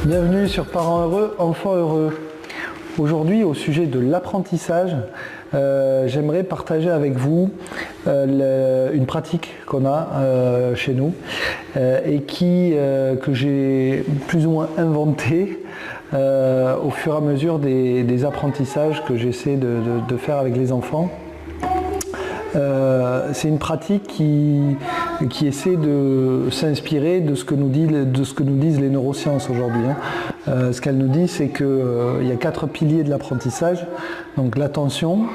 Bienvenue sur Parents heureux, enfants heureux. Aujourd'hui, au sujet de l'apprentissage, j'aimerais partager avec vous une pratique qu'on a chez nous et que j'ai plus ou moins inventée au fur et à mesure des apprentissages que j'essaie de faire avec les enfants. C'est une pratique qui essaie de s'inspirer de ce que nous disent les neurosciences aujourd'hui. Ce qu'elles nous disent, c'est qu'il y a 4 piliers de l'apprentissage. Donc l'attention,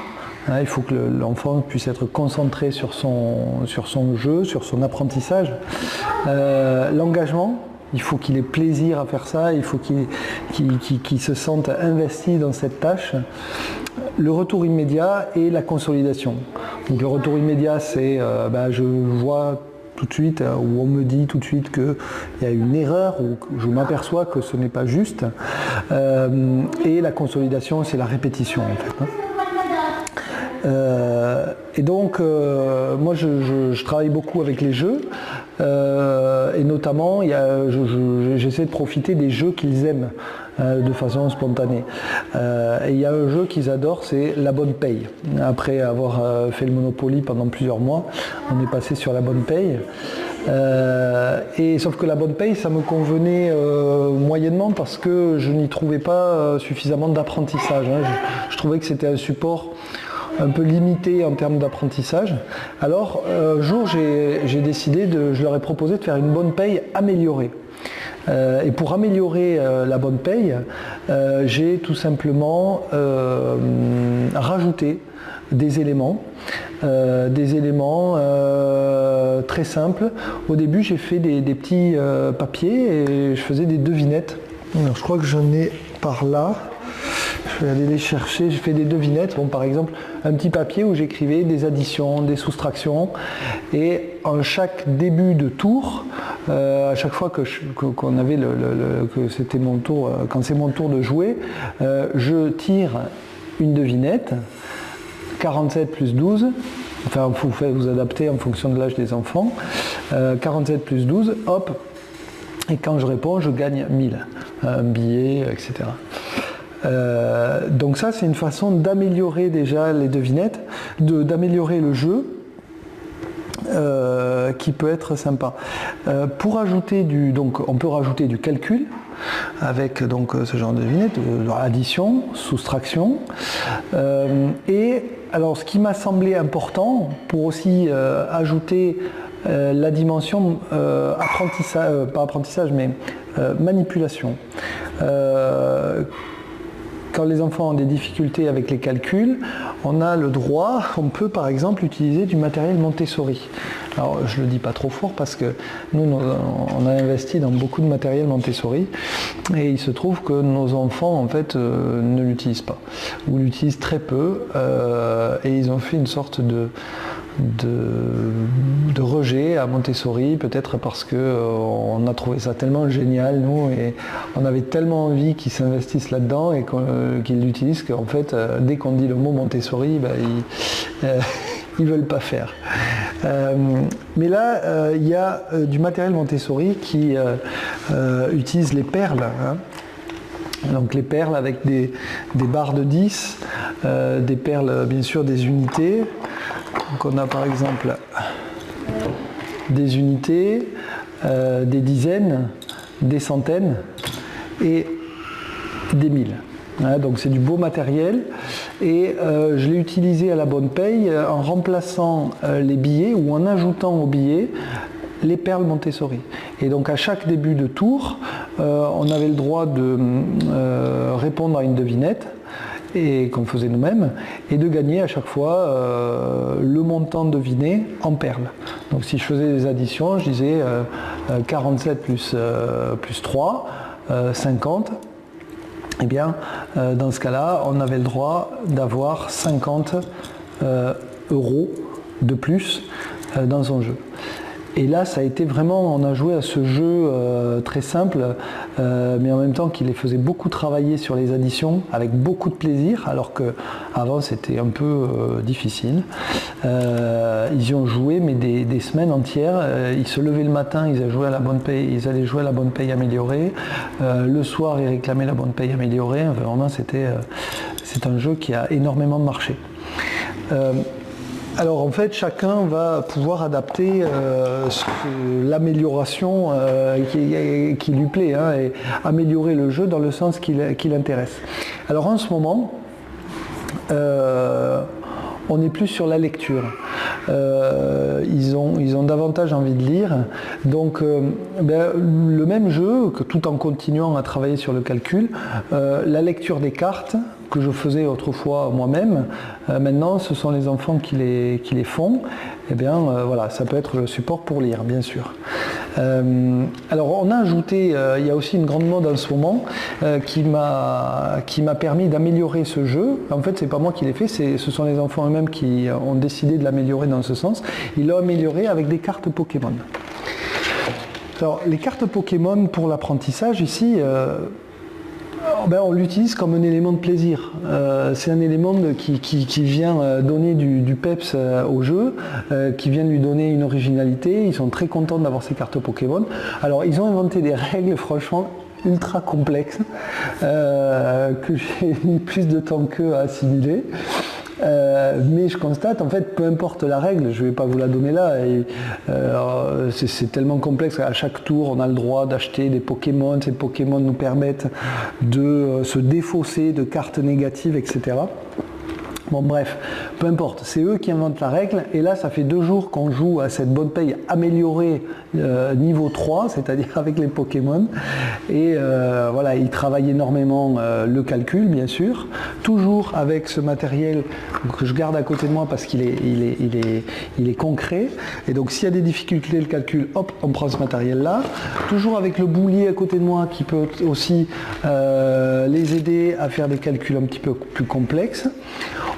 il faut que l'enfant puisse être concentré sur son jeu, sur son apprentissage. L'engagement, il faut qu'il ait plaisir à faire ça, il faut qu'il se sente investi dans cette tâche. Le retour immédiat et la consolidation. Donc le retour immédiat, c'est je vois tout de suite, ou on me dit tout de suite qu'il y a une erreur, ou que je m'aperçois que ce n'est pas juste. Et la consolidation, c'est la répétition en fait. Et donc, moi je travaille beaucoup avec les jeux, et notamment j'essaie de profiter des jeux qu'ils aiment de façon spontanée. Et il y a un jeu qu'ils adorent, c'est la bonne paye. Après avoir fait le Monopoly pendant plusieurs mois, on est passé sur la bonne paye. Sauf que la bonne paye, ça me convenait moyennement parce que je n'y trouvais pas suffisamment d'apprentissage. Je trouvais que c'était un support un peu limité en termes d'apprentissage. Alors, un jour, j'ai décidé, je leur ai proposé de faire une bonne paye améliorée. Et pour améliorer la bonne paye, j'ai tout simplement rajouté des éléments très simples. Au début, j'ai fait des petits papiers et je faisais des devinettes. Alors, je crois que j'en ai par là. Je vais aller les chercher. J'ai fait des devinettes. Bon, par exemple, un petit papier où j'écrivais des additions, des soustractions. Et en chaque début de tour, à chaque fois que c'était mon tour, quand c'est mon tour de jouer, je tire une devinette. 47 plus 12. Enfin, vous adaptez en fonction de l'âge des enfants. 47 plus 12, hop. Et quand je réponds, je gagne 1000. Un billet, etc. Donc ça, c'est une façon d'améliorer déjà les devinettes, d'améliorer le jeu, qui peut être sympa. Pour ajouter on peut rajouter du calcul avec donc ce genre de devinettes, addition, soustraction. Et alors, ce qui m'a semblé important pour aussi ajouter la dimension manipulation. Quand les enfants ont des difficultés avec les calculs, on peut par exemple utiliser du matériel Montessori. Alors je ne le dis pas trop fort parce que nous on a investi dans beaucoup de matériel Montessori et il se trouve que nos enfants en fait ne l'utilisent pas ou l'utilisent très peu et ils ont fait une sorte de rejet à Montessori, peut-être parce qu'on a trouvé ça tellement génial, nous, et on avait tellement envie qu'ils s'investissent là-dedans et qu'ils l'utilisent qu'en fait, dès qu'on dit le mot Montessori, ils ne veulent pas faire. Mais là, il y a du matériel Montessori qui utilise les perles. Donc les perles avec des barres de 10, des perles, bien sûr, des unités. Donc on a par exemple des unités, des dizaines, des centaines et des milles. Donc c'est du beau matériel et je l'ai utilisé à la bonne paye en remplaçant les billets ou en ajoutant aux billets les perles Montessori. Et donc à chaque début de tour, on avait le droit de répondre à une devinette et qu'on faisait nous-mêmes, et de gagner à chaque fois le montant deviné en perles. Donc si je faisais des additions, je disais 47 plus 3, 50, et bien dans ce cas-là, on avait le droit d'avoir 50 euros de plus dans son jeu. Et là, ça a été vraiment, on a joué à ce jeu très simple, mais en même temps qui les faisait beaucoup travailler sur les additions, avec beaucoup de plaisir, alors qu'avant c'était un peu difficile. Ils y ont joué, mais des semaines entières. Ils se levaient le matin, ils allaient jouer à la bonne paye améliorée. Le soir, ils réclamaient la bonne paye améliorée. Enfin, vraiment, c'est un jeu qui a énormément marché. Alors en fait, chacun va pouvoir adapter l'amélioration qui lui plaît, hein, et améliorer le jeu dans le sens qui l'intéresse. Alors en ce moment, on est plus sur la lecture. Ils ont davantage envie de lire. Donc le même jeu, que tout en continuant à travailler sur le calcul, la lecture des cartes, que je faisais autrefois moi-même, maintenant ce sont les enfants qui les font. Eh bien voilà, ça peut être le support pour lire, bien sûr. Alors on a ajouté, il y a aussi une grande mode en ce moment qui m'a permis d'améliorer ce jeu. En fait, c'est pas moi qui l'ai fait, ce sont les enfants eux-mêmes qui ont décidé de l'améliorer dans ce sens. Ils l'ont amélioré avec des cartes Pokémon. Alors les cartes Pokémon pour l'apprentissage ici, on l'utilise comme un élément de plaisir. C'est un élément qui vient donner du peps au jeu, qui vient lui donner une originalité. Ils sont très contents d'avoir ces cartes Pokémon. Alors ils ont inventé des règles franchement ultra complexes que j'ai mis plus de temps qu'eux à assimiler. Mais je constate, en fait, peu importe la règle, je ne vais pas vous la donner là, c'est tellement complexe, à chaque tour on a le droit d'acheter des Pokémon, ces Pokémon nous permettent de se défausser de cartes négatives, etc. Bon bref, peu importe, c'est eux qui inventent la règle, et là ça fait 2 jours qu'on joue à cette bonne paye améliorée niveau 3, c'est-à-dire avec les Pokémon, et voilà, ils travaillent énormément le calcul bien sûr, toujours avec ce matériel que je garde à côté de moi parce qu'il est concret, et donc s'il y a des difficultés le calcul, hop, on prend ce matériel là, toujours avec le boulier à côté de moi qui peut aussi les aider à faire des calculs un petit peu plus complexes.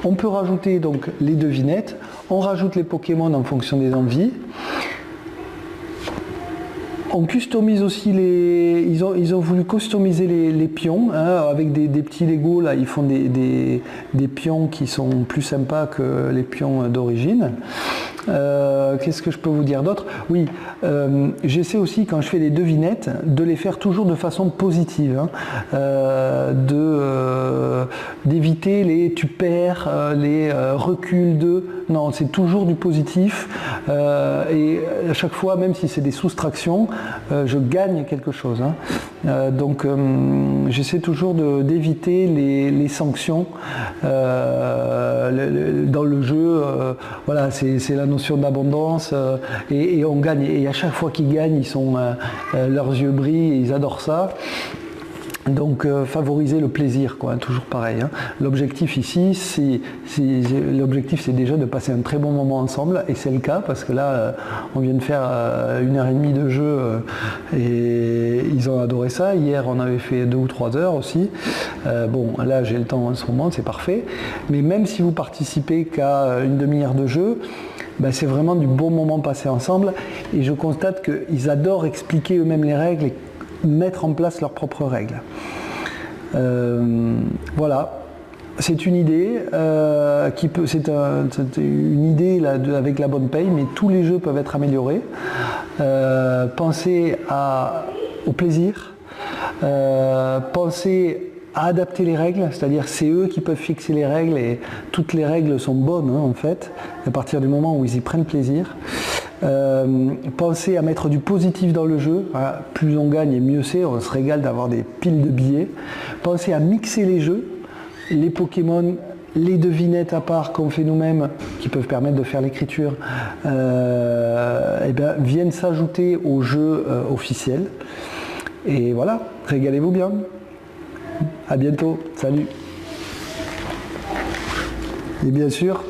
On peut rajouter donc les devinettes, on rajoute les Pokémon en fonction des envies. On customise aussi ils ont voulu customiser les pions, hein, avec des petits Lego, là ils font des pions qui sont plus sympas que les pions d'origine. Qu'est-ce que je peux vous dire d'autre? Oui, j'essaie aussi quand je fais des devinettes de les faire toujours de façon positive, hein, d'éviter les tu perds, les reculs de... Non, c'est toujours du positif, et à chaque fois, même si c'est des soustractions, je gagne quelque chose, hein. Donc j'essaie toujours d'éviter les sanctions dans le jeu. Voilà, c'est la notion d'abondance, et on gagne, et à chaque fois qu'ils gagnent, leurs yeux brillent et ils adorent ça. Donc favoriser le plaisir, quoi, toujours pareil, hein. L'objectif ici, c'est déjà de passer un très bon moment ensemble, et c'est le cas parce que là on vient de faire 1h30 de jeu, et ils ont adoré ça. Hier on avait fait 2 ou 3 heures aussi. Bon, là j'ai le temps en ce moment, c'est parfait, mais même si vous participez qu'à une demi-heure de jeu, c'est vraiment du bon moment passé ensemble, et je constate qu'ils adorent expliquer eux-mêmes les règles et mettre en place leurs propres règles. Voilà, c'est une idée c'est une idée là, avec la bonne paye, mais tous les jeux peuvent être améliorés. Pensez au plaisir, pensez à adapter les règles, c'est-à-dire c'est eux qui peuvent fixer les règles, et toutes les règles sont bonnes, hein, en fait, à partir du moment où ils y prennent plaisir. Pensez à mettre du positif dans le jeu, voilà, plus on gagne et mieux c'est, on se régale d'avoir des piles de billets. Pensez à mixer les jeux, les Pokémon, les devinettes à part qu'on fait nous-mêmes, qui peuvent permettre de faire l'écriture, viennent s'ajouter au jeu officiel. Et voilà, régalez-vous bien. À bientôt, salut. Et bien sûr,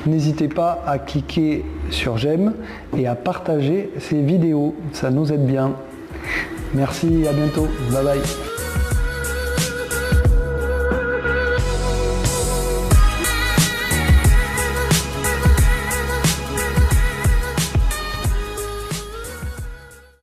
n'hésitez pas à cliquer sur j'aime et à partager ces vidéos, ça nous aide bien. Merci, à bientôt, bye bye.